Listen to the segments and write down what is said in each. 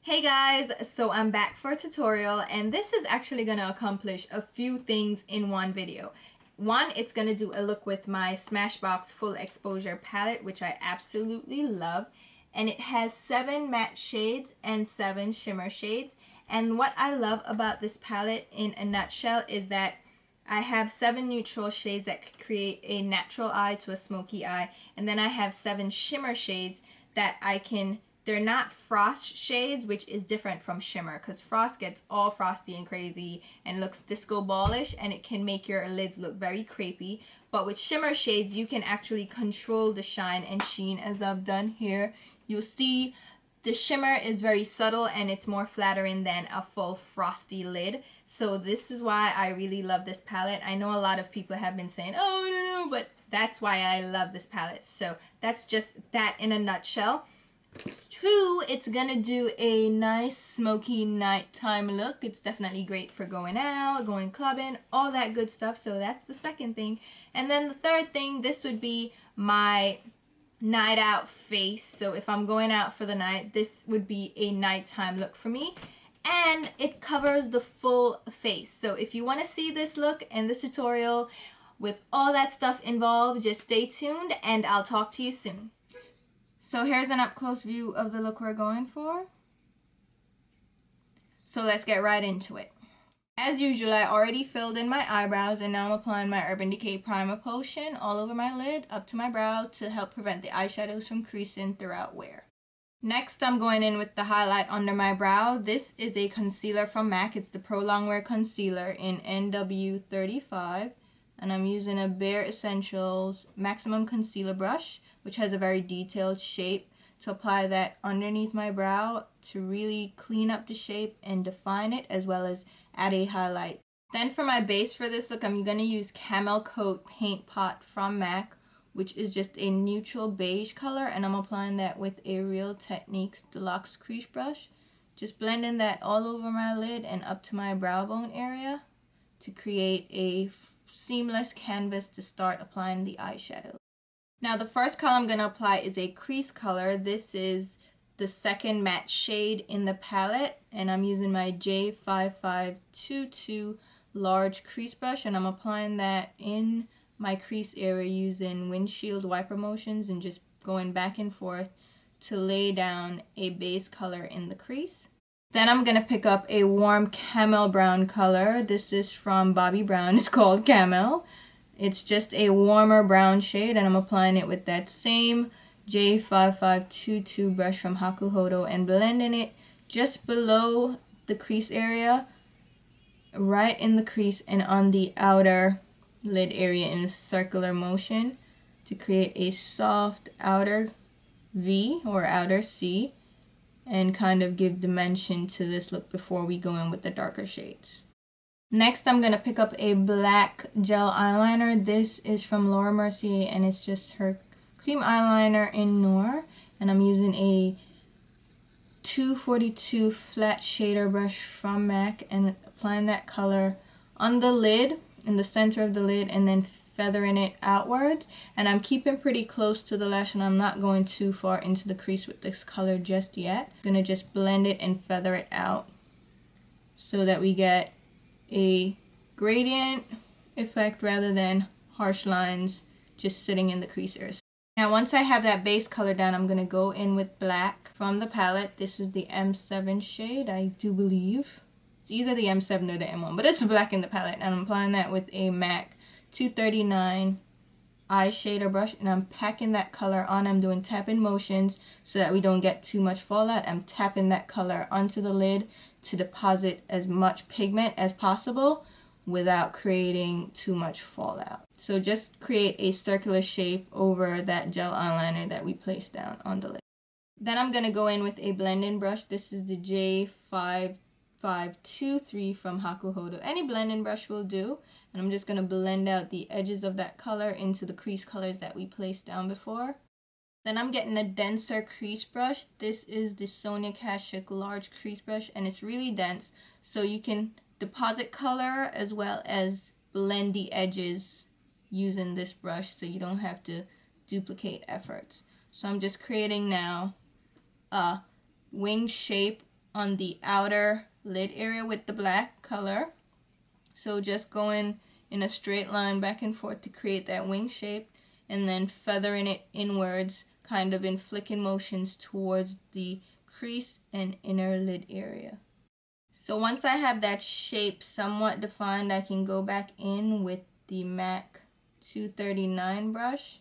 Hey guys, so I'm back for a tutorial and this is actually going to accomplish a few things in one video. One, it's going to do a look with my Smashbox Full Exposure palette, which I absolutely love. And it has 7 matte shades and 7 shimmer shades. And what I love about this palette in a nutshell is that I have 7 neutral shades that could create a natural eye to a smoky eye. And then I have 7 shimmer shades that they're not frost shades, which is different from shimmer because frost gets all frosty and crazy and looks disco ballish and it can make your lids look very crepey. But with shimmer shades, you can actually control the shine and sheen as I've done here. You'll see the shimmer is very subtle and it's more flattering than a full frosty lid. So this is why I really love this palette. I know a lot of people have been saying, oh no, but that's why I love this palette. So that's just that in a nutshell. 2, it's gonna do a nice smoky nighttime look. It's definitely great for going out, going clubbing, all that good stuff. So that's the second thing. And then the third thing, this would be my night out face. So if I'm going out for the night, this would be a nighttime look for me. And it covers the full face. So if you want to see this look and this tutorial with all that stuff involved, just stay tuned and I'll talk to you soon. So here's an up-close view of the look we're going for. So let's get right into it. As usual, I already filled in my eyebrows and now I'm applying my Urban Decay Primer Potion all over my lid up to my brow to help prevent the eyeshadows from creasing throughout wear. Next, I'm going in with the highlight under my brow. This is a concealer from MAC. It's the Pro Longwear Concealer in NW35. And I'm using a Bare Essentials Maximum Concealer Brush, which has a very detailed shape, to apply that underneath my brow to really clean up the shape and define it, as well as add a highlight. Then for my base for this look, I'm going to use Camel Coat Paint Pot from MAC, which is just a neutral beige color, and I'm applying that with a Real Techniques Deluxe Crease Brush. Just blending that all over my lid and up to my brow bone area to create a seamless canvas to start applying the eyeshadow. Now the first color I'm going to apply is a crease color. This is the second matte shade in the palette and I'm using my J5522 large crease brush and I'm applying that in my crease area using windshield wiper motions and just going back and forth to lay down a base color in the crease. Then I'm going to pick up a warm camel brown color. This is from Bobbi Brown. It's called Camel. It's just a warmer brown shade and I'm applying it with that same J5522 brush from Hakuhodo and blending it just below the crease area, right in the crease and on the outer lid area in a circular motion to create a soft outer V or outer C and kind of give dimension to this look before we go in with the darker shades. Next, I'm going to pick up a black gel eyeliner. This is from Laura Mercier and it's just her cream eyeliner in Noir. And I'm using a 242 flat shader brush from MAC and applying that color on the lid, in the center of the lid, and then feathering it outwards. And I'm keeping pretty close to the lash and I'm not going too far into the crease with this color just yet. I'm going to just blend it and feather it out so that we get a gradient effect rather than harsh lines just sitting in the crease area. Now once I have that base color down, I'm going to go in with black from the palette. This is the M7 shade, I do believe. It's either the M7 or the M1, but it's black in the palette. And I'm applying that with a MAC 239 eye shader brush and I'm packing that color on. I'm doing tapping motions so that we don't get too much fallout. I'm tapping that color onto the lid to deposit as much pigment as possible without creating too much fallout. So just create a circular shape over that gel eyeliner that we placed down on the lid. Then I'm going to go in with a blending brush. This is the J5523 from Hakuhodo. Any blending brush will do. And I'm just going to blend out the edges of that color into the crease colors that we placed down before. Then I'm getting a denser crease brush. This is the Sonia Kashuk large crease brush and it's really dense so you can deposit color as well as blend the edges using this brush so you don't have to duplicate efforts. So I'm just creating now a wing shape on the outer lid area with the black color. So just going in a straight line back and forth to create that wing shape, and then feathering it inwards, kind of in flicking motions towards the crease and inner lid area. So once I have that shape somewhat defined, I can go back in with the MAC 239 brush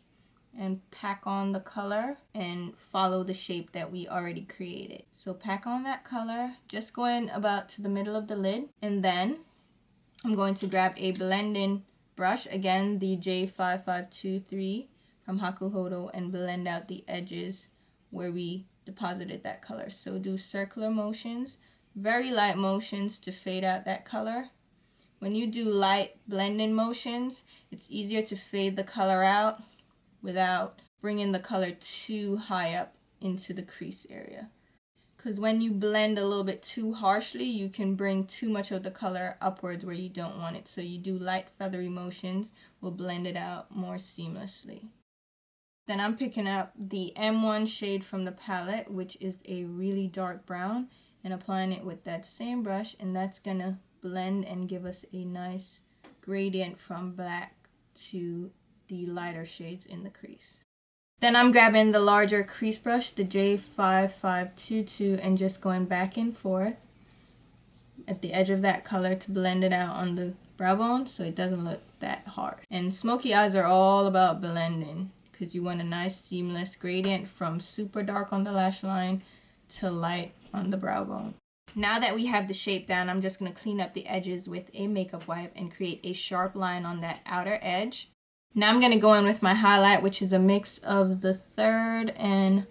and pack on the color and follow the shape that we already created. So pack on that color, just going about to the middle of the lid, and then I'm going to grab a blending brush, again the J5523 from Hakuhodo, and blend out the edges where we deposited that color. So do circular motions, very light motions to fade out that color. When you do light blending motions, it's easier to fade the color out without bringing the color too high up into the crease area. Because when you blend a little bit too harshly, you can bring too much of the color upwards where you don't want it. So you do light feathery motions, will blend it out more seamlessly. Then I'm picking up the M1 shade from the palette, which is a really dark brown, and applying it with that same brush, and that's gonna blend and give us a nice gradient from black to the lighter shades in the crease. Then I'm grabbing the larger crease brush, the J5522, and just going back and forth at the edge of that color to blend it out on the brow bone so it doesn't look that harsh. And smoky eyes are all about blending, because you want a nice seamless gradient from super dark on the lash line to light on the brow bone. Now that we have the shape down, I'm just going to clean up the edges with a makeup wipe and create a sharp line on that outer edge. Now I'm going to go in with my highlight, which is a mix of the 3rd and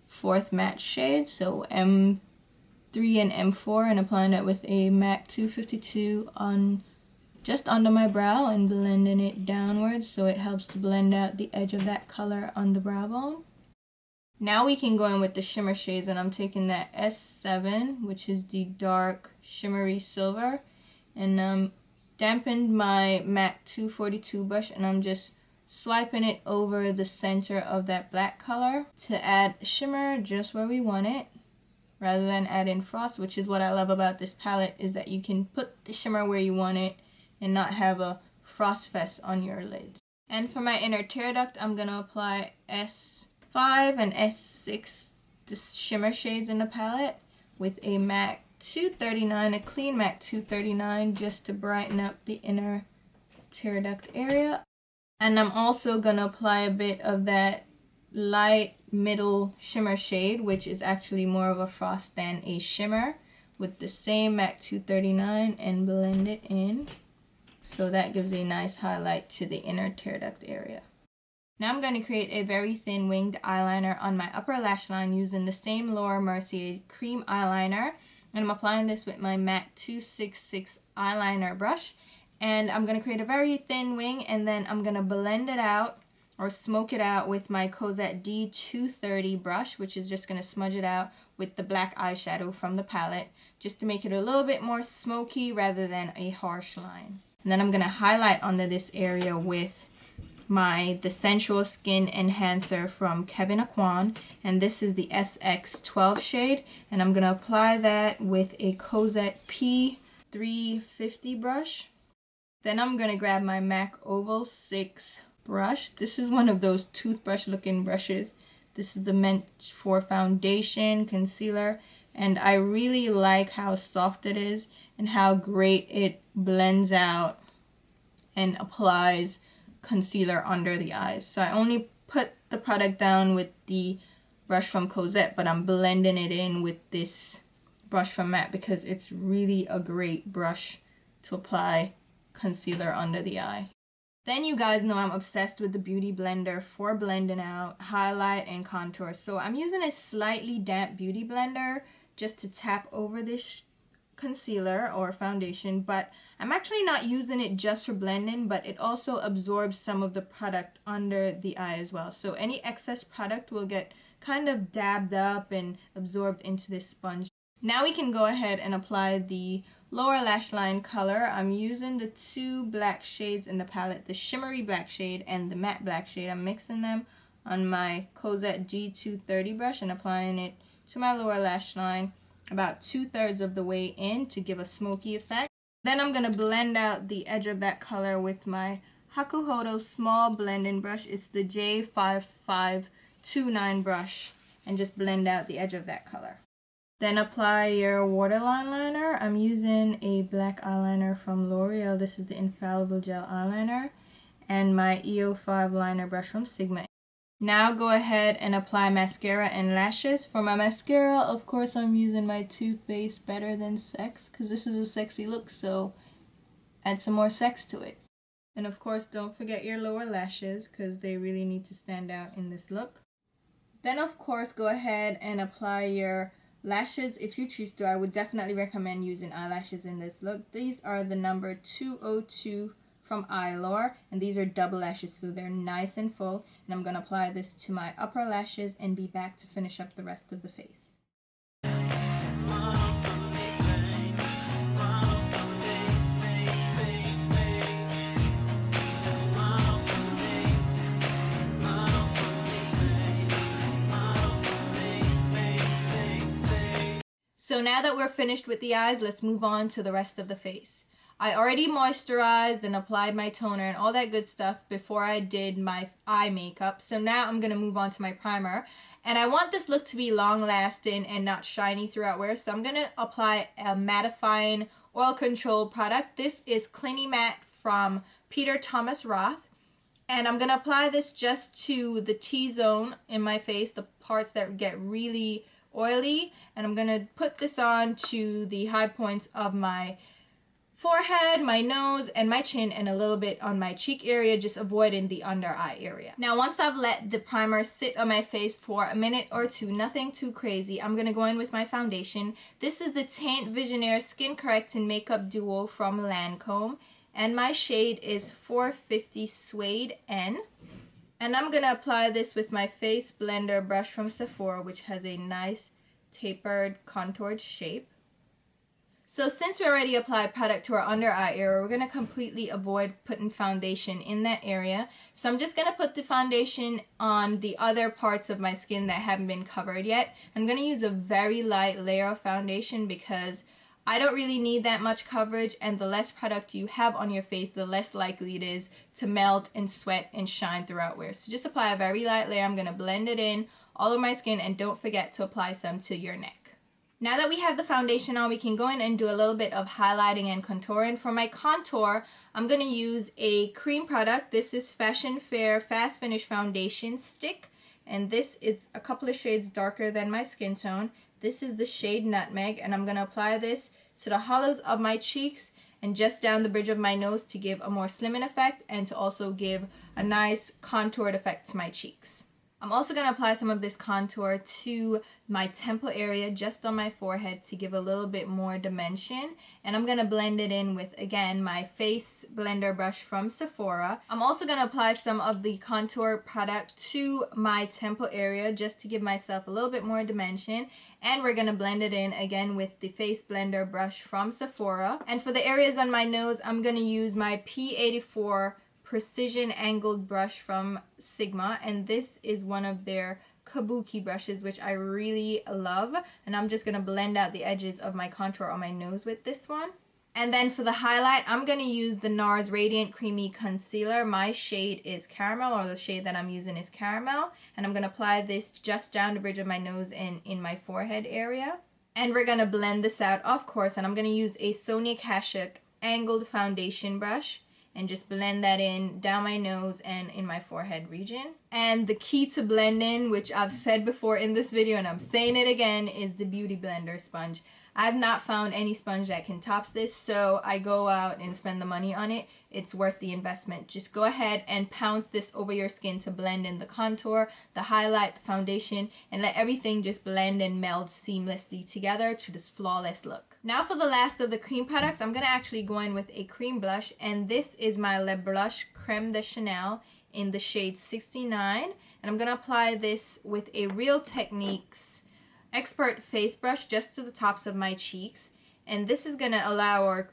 4th matte shades, so M3 and M4, and applying it with a MAC 252 on just under my brow and blending it downwards so it helps to blend out the edge of that color on the brow bone. Now we can go in with the shimmer shades, and I'm taking that S7, which is the dark shimmery silver, and dampened my MAC 242 brush, and I'm just swiping it over the center of that black color to add shimmer just where we want it, rather than add in frost, which is what I love about this palette, is that you can put the shimmer where you want it and not have a frost fest on your lids. And for my inner tear duct, I'm going to apply S5 and S6, the shimmer shades in the palette, with a MAC 239, a clean MAC 239, just to brighten up the inner tear duct area. And I'm also going to apply a bit of that light middle shimmer shade, which is actually more of a frost than a shimmer, with the same MAC 239, and blend it in. So that gives a nice highlight to the inner tear duct area. Now I'm going to create a very thin winged eyeliner on my upper lash line using the same Laura Mercier cream eyeliner. And I'm applying this with my MAC 266 eyeliner brush. And I'm going to create a very thin wing, and then I'm going to blend it out or smoke it out with my Cosette D230 brush, which is just going to smudge it out with the black eyeshadow from the palette, just to make it a little bit more smoky rather than a harsh line. And then I'm going to highlight under this area with the Sensual Skin Enhancer from Kevyn Aucoin, and this is the SX12 shade, and I'm going to apply that with a Cosette P350 brush. Then I'm going to grab my MAC Oval 6 brush. This is one of those toothbrush looking brushes. This is the meant for foundation, concealer, and I really like how soft it is and how great it blends out and applies concealer under the eyes. So I only put the product down with the brush from Cosette, but I'm blending it in with this brush from MAC because it's really a great brush to apply concealer under the eye. Then you guys know I'm obsessed with the Beauty Blender for blending out highlight and contour. So I'm using a slightly damp Beauty Blender just to tap over this concealer or foundation, but I'm actually not using it just for blending, but it also absorbs some of the product under the eye as well. So any excess product will get kind of dabbed up and absorbed into this sponge. Now we can go ahead and apply the lower lash line color. I'm using the two black shades in the palette, the shimmery black shade and the matte black shade. I'm mixing them on my Cosette G230 brush and applying it to my lower lash line about 2/3 of the way in to give a smoky effect. Then I'm going to blend out the edge of that color with my Hakuhodo small blending brush. It's the J5529 brush, and just blend out the edge of that color. Then apply your waterline liner. I'm using a black eyeliner from L'Oreal. This is the Infallible Gel Eyeliner, and my E05 liner brush from Sigma. Now go ahead and apply mascara and lashes. For my mascara, of course, I'm using my Too Faced Better Than Sex, because this is a sexy look, so add some more sex to it. And of course, don't forget your lower lashes, because they really need to stand out in this look. Then of course, go ahead and apply your lashes if you choose to. I would definitely recommend using eyelashes in this look. These are the number 202 from Eyeliner, and these are double lashes, so they're nice and full. And I'm going to apply this to my upper lashes and be back to finish up the rest of the face. So now that we're finished with the eyes, let's move on to the rest of the face. I already moisturized and applied my toner and all that good stuff before I did my eye makeup. So now I'm going to move on to my primer. And I want this look to be long lasting and not shiny throughout wear. So I'm going to apply a mattifying oil control product. This is Clinimatte from Peter Thomas Roth. And I'm going to apply this just to the T-zone in my face, the parts that get really oily. And I'm going to put this on to the high points of my forehead, my nose, and my chin, and a little bit on my cheek area, just avoiding the under eye area. Now once I've let the primer sit on my face for a minute or two, nothing too crazy, I'm going to go in with my foundation. This is the Teint Visionaire Skin Correcting Makeup Duo from Lancome, and my shade is 450 Suede N. And I'm going to apply this with my Face Blender brush from Sephora, which has a nice tapered contoured shape. So since we already applied product to our under eye area, we're going to completely avoid putting foundation in that area. So I'm just going to put the foundation on the other parts of my skin that haven't been covered yet. I'm going to use a very light layer of foundation because I don't really need that much coverage, and the less product you have on your face, the less likely it is to melt and sweat and shine throughout wear. So just apply a very light layer. I'm going to blend it in all over my skin, and don't forget to apply some to your neck. Now that we have the foundation on, we can go in and do a little bit of highlighting and contouring. For my contour, I'm going to use a cream product. This is Fashion Fair Fast Finish Foundation Stick, and this is a couple of shades darker than my skin tone. This is the shade Nutmeg, and I'm going to apply this to the hollows of my cheeks and just down the bridge of my nose to give a more slimming effect and to also give a nice contoured effect to my cheeks. I'm also going to apply some of this contour to my temple area just on my forehead to give a little bit more dimension, and I'm going to blend it in with, again, my Face Blender brush from Sephora. I'm also going to apply some of the contour product to my temple area just to give myself a little bit more dimension, and we're going to blend it in again with the Face Blender brush from Sephora. And for the areas on my nose, I'm going to use my P84 Precision Angled brush from Sigma, and this is one of their kabuki brushes, which I really love, and I'm just going to blend out the edges of my contour on my nose with this one. And then for the highlight, I'm going to use the NARS Radiant Creamy Concealer. My shade is Caramel, or the shade that I'm using is Caramel, and I'm going to apply this just down the bridge of my nose and in my forehead area. And we're going to blend this out, of course, and I'm going to use a Sonia Kashuk Angled Foundation brush and just blend that in down my nose and in my forehead region. And the key to blending, which I've said before in this video and I'm saying it again, is the Beauty Blender sponge. I've not found any sponge that can top this, so I go out and spend the money on it. It's worth the investment. Just go ahead and pounce this over your skin to blend in the contour, the highlight, the foundation, and let everything just blend and meld seamlessly together to this flawless look. Now for the last of the cream products, I'm going to actually go in with a cream blush, and this is my Le Blush Creme de Chanel in the shade 69, and I'm going to apply this with a Real Techniques Expert Face Brush just to the tops of my cheeks, and this is going to allow our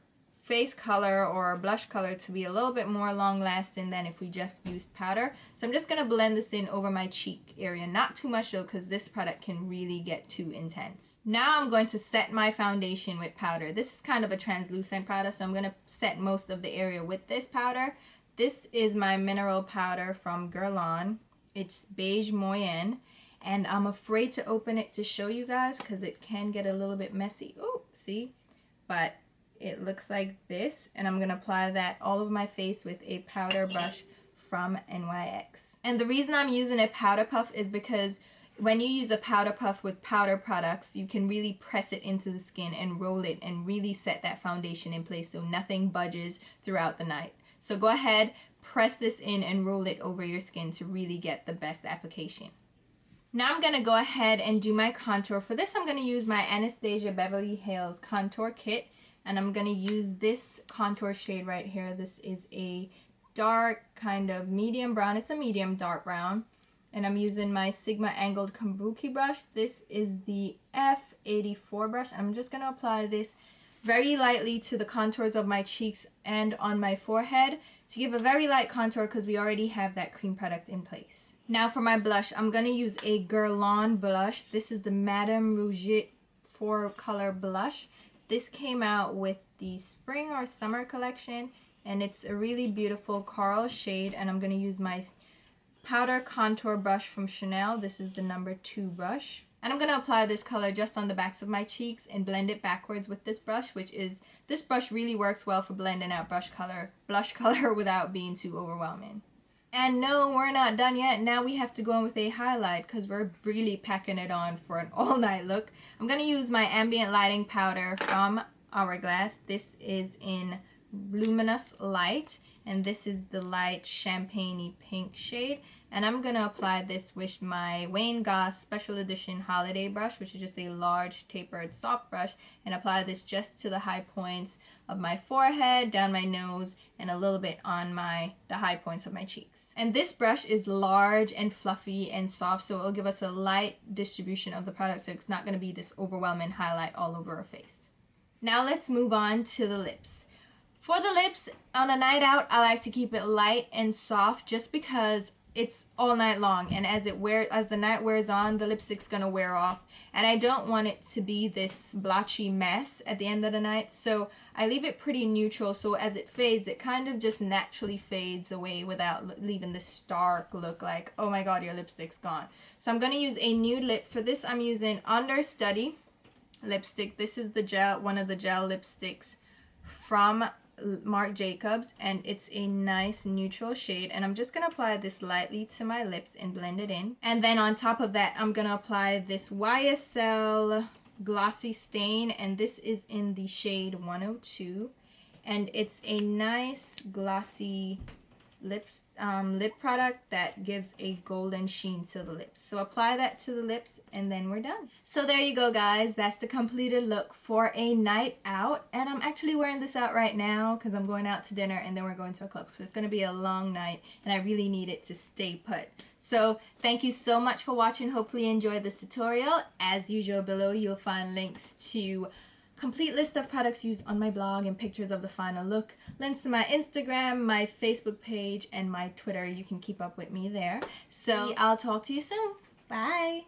face color or blush color to be a little bit more long lasting than if we just used powder. So I'm just going to blend this in over my cheek area. Not too much though, because this product can really get too intense. Now I'm going to set my foundation with powder. This is kind of a translucent powder, so I'm going to set most of the area with this powder. This is my mineral powder from Guerlain. It's Beige Moyen. And I'm afraid to open it to show you guys because it can get a little bit messy. Oh, see? But it looks like this. And I'm going to apply that all over my face with a powder brush from NYX. And the reason I'm using a powder puff is because when you use a powder puff with powder products, you can really press it into the skin and roll it and really set that foundation in place so nothing budges throughout the night. So go ahead, press this in and roll it over your skin to really get the best application. Now I'm going to go ahead and do my contour. For this, I'm going to use my Anastasia Beverly Hills Contour Kit. And I'm going to use this contour shade right here. This is a dark kind of medium brown. It's a medium dark brown. And I'm using my Sigma Angled Kabuki brush. This is the F84 brush. I'm just going to apply this very lightly to the contours of my cheeks and on my forehead to give a very light contour because we already have that cream product in place. Now for my blush, I'm going to use a Guerlain blush. This is the Madame Rougette 4-color blush. This came out with the spring or summer collection, and it's a really beautiful coral shade. And I'm going to use my powder contour brush from Chanel. This is the number 2 brush. And I'm going to apply this color just on the backs of my cheeks and blend it backwards with this brush, this brush really works well for blending out blush color without being too overwhelming. And no, we're not done yet. Now we have to go in with a highlight because we're really packing it on for an all-night look. I'm going to use my ambient lighting powder from Hourglass. This is in Luminous Light, and this is the light champagne-y pink shade. And I'm going to apply this with my Wayne Goss Special Edition Holiday brush, which is just a large tapered soft brush, and apply this just to the high points of my forehead, down my nose, and a little bit on the high points of my cheeks. And this brush is large and fluffy and soft, so it'll give us a light distribution of the product, so it's not going to be this overwhelming highlight all over our face. Now let's move on to the lips. For the lips, on a night out, I like to keep it light and soft just because it's all night long, and as the night wears on, the lipstick's gonna wear off, and I don't want it to be this blotchy mess at the end of the night, so I leave it pretty neutral, so as it fades, it kind of just naturally fades away without leaving this stark look like, oh my god, your lipstick's gone. So I'm gonna use a nude lip. For this, I'm using Understudy lipstick. This is the gel, one of the gel lipsticks from Marc Jacobs, and it's a nice neutral shade, and I'm just going to apply this lightly to my lips and blend it in. And then on top of that, I'm going to apply this YSL Glossy Stain, and this is in the shade 102, and it's a nice glossy lip product that gives a golden sheen to the lips. So apply that to the lips and then we're done. So there you go, guys. That's the completed look for a night out, and I'm actually wearing this out right now because I'm going out to dinner and then we're going to a club, so it's going to be a long night and I really need it to stay put. So thank you so much for watching. Hopefully you enjoyed this tutorial. As usual, below you'll find links to complete list of products used on my blog and pictures of the final look, links to my Instagram, my Facebook page, and my Twitter. You can keep up with me there. So I'll talk to you soon. Bye!